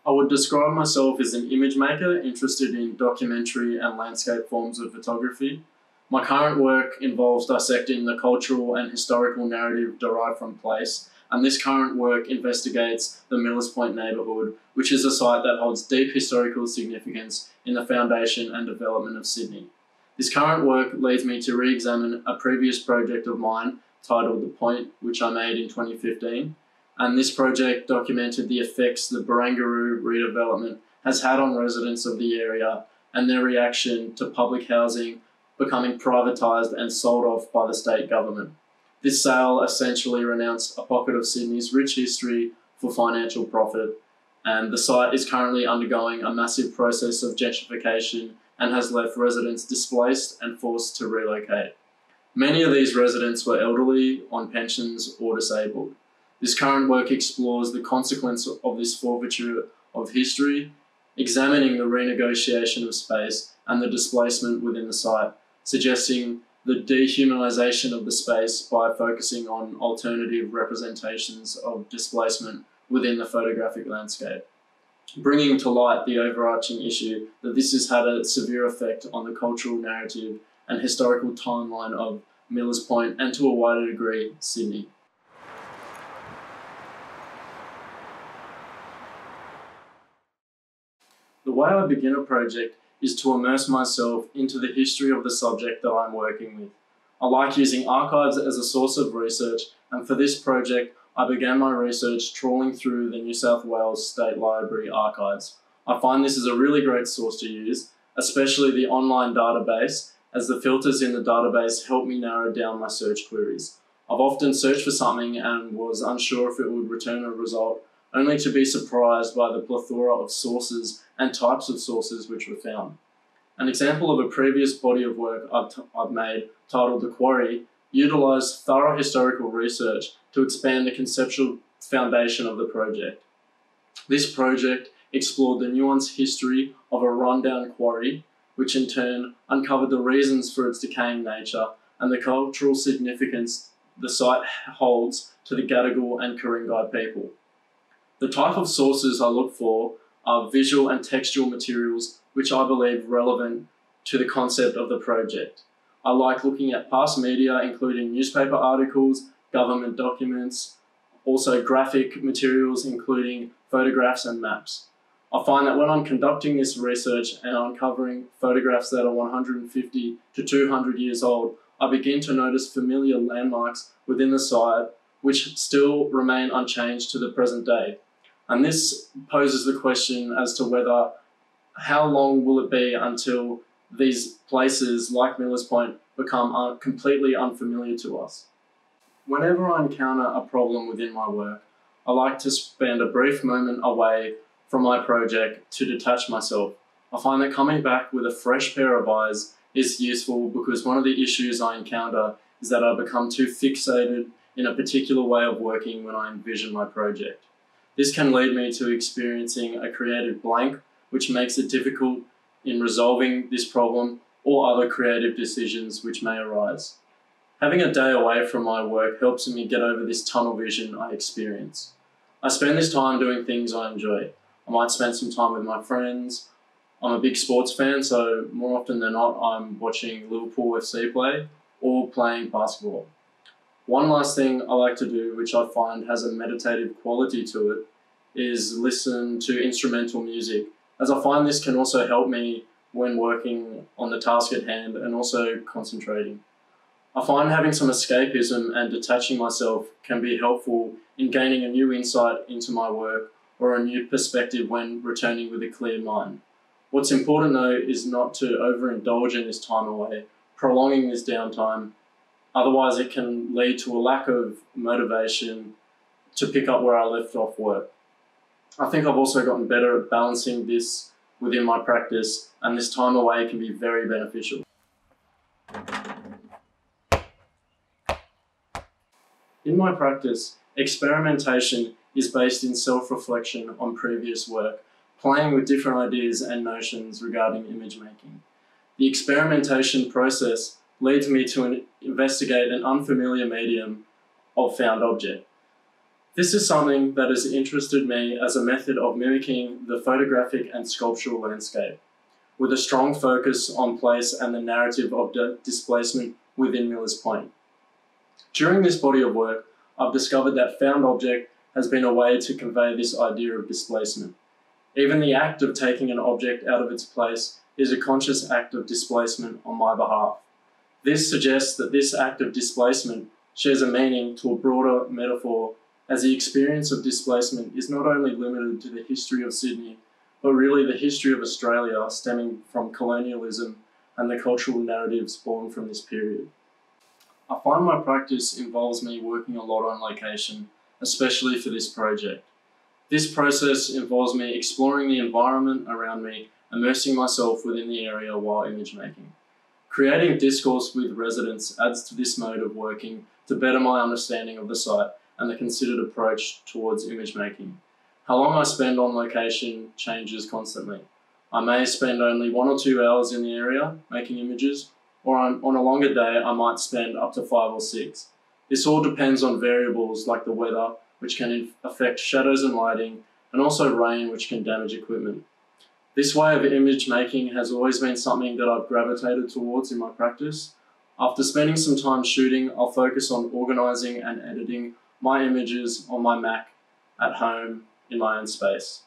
I would describe myself as an image maker interested in documentary and landscape forms of photography. My current work involves dissecting the cultural and historical narrative derived from place, and this current work investigates the Millers Point neighbourhood, which is a site that holds deep historical significance in the foundation and development of Sydney. This current work leads me to re-examine a previous project of mine titled The Point, which I made in 2015. And this project documented the effects the Barangaroo redevelopment has had on residents of the area and their reaction to public housing becoming privatised and sold off by the state government. This sale essentially renounced a pocket of Sydney's rich history for financial profit, and the site is currently undergoing a massive process of gentrification and has left residents displaced and forced to relocate. Many of these residents were elderly, on pensions, or disabled. This current work explores the consequence of this forfeiture of history, examining the renegotiation of space and the displacement within the site, suggesting the dehumanisation of the space by focusing on alternative representations of displacement within the photographic landscape, bringing to light the overarching issue that this has had a severe effect on the cultural narrative and historical timeline of Millers Point and, to a wider degree, Sydney. The way I begin a project is to immerse myself into the history of the subject that I'm working with. I like using archives as a source of research, and for this project, I began my research trawling through the New South Wales State Library archives. I find this is a really great source to use, especially the online database, as the filters in the database help me narrow down my search queries. I've often searched for something and was unsure if it would return a result, only to be surprised by the plethora of sources and types of sources which were found. An example of a previous body of work I've made, titled The Quarry, utilised thorough historical research to expand the conceptual foundation of the project. This project explored the nuanced history of a rundown quarry, which in turn uncovered the reasons for its decaying nature and the cultural significance the site holds to the Gadigal and Ku-ring-gai people. The type of sources I look for are visual and textual materials which I believe relevant to the concept of the project. I like looking at past media, including newspaper articles, government documents, also graphic materials, including photographs and maps. I find that when I'm conducting this research and uncovering photographs that are 150 to 200 years old, I begin to notice familiar landmarks within the site which still remain unchanged to the present day. And this poses the question as to how long will it be until these places like Millers Point become completely unfamiliar to us. Whenever I encounter a problem within my work, I like to spend a brief moment away from my project to detach myself. I find that coming back with a fresh pair of eyes is useful because one of the issues I encounter is that I become too fixated in a particular way of working when I envision my project. This can lead me to experiencing a creative blank, which makes it difficult in resolving this problem or other creative decisions which may arise. Having a day away from my work helps me get over this tunnel vision I experience. I spend this time doing things I enjoy. I might spend some time with my friends. I'm a big sports fan, so more often than not, I'm watching Liverpool FC play or playing basketball. One last thing I like to do, which I find has a meditative quality to it, is listen to instrumental music, as I find this can also help me when working on the task at hand and also concentrating. I find having some escapism and detaching myself can be helpful in gaining a new insight into my work or a new perspective when returning with a clear mind. What's important though is not to overindulge in this time away, prolonging this downtime. Otherwise it can lead to a lack of motivation to pick up where I left off work. I think I've also gotten better at balancing this within my practice, and this time away can be very beneficial. In my practice, experimentation is based in self-reflection on previous work, playing with different ideas and notions regarding image making. The experimentation process leads me to investigate an unfamiliar medium of found object. This is something that has interested me as a method of mimicking the photographic and sculptural landscape, with a strong focus on place and the narrative of displacement within Millers Point. During this body of work, I've discovered that found object has been a way to convey this idea of displacement. Even the act of taking an object out of its place is a conscious act of displacement on my behalf. This suggests that this act of displacement shares a meaning to a broader metaphor, as the experience of displacement is not only limited to the history of Sydney, but really the history of Australia stemming from colonialism and the cultural narratives born from this period. I find my practice involves me working a lot on location, especially for this project. This process involves me exploring the environment around me, immersing myself within the area while image making. Creating discourse with residents adds to this mode of working to better my understanding of the site and the considered approach towards image making. How long I spend on location changes constantly. I may spend only 1 or 2 hours in the area making images, or on a longer day I might spend up to 5 or 6. This all depends on variables like the weather, which can affect shadows and lighting, and also rain, which can damage equipment. This way of image making has always been something that I've gravitated towards in my practice. After spending some time shooting, I'll focus on organising and editing my images on my Mac at home in my own space.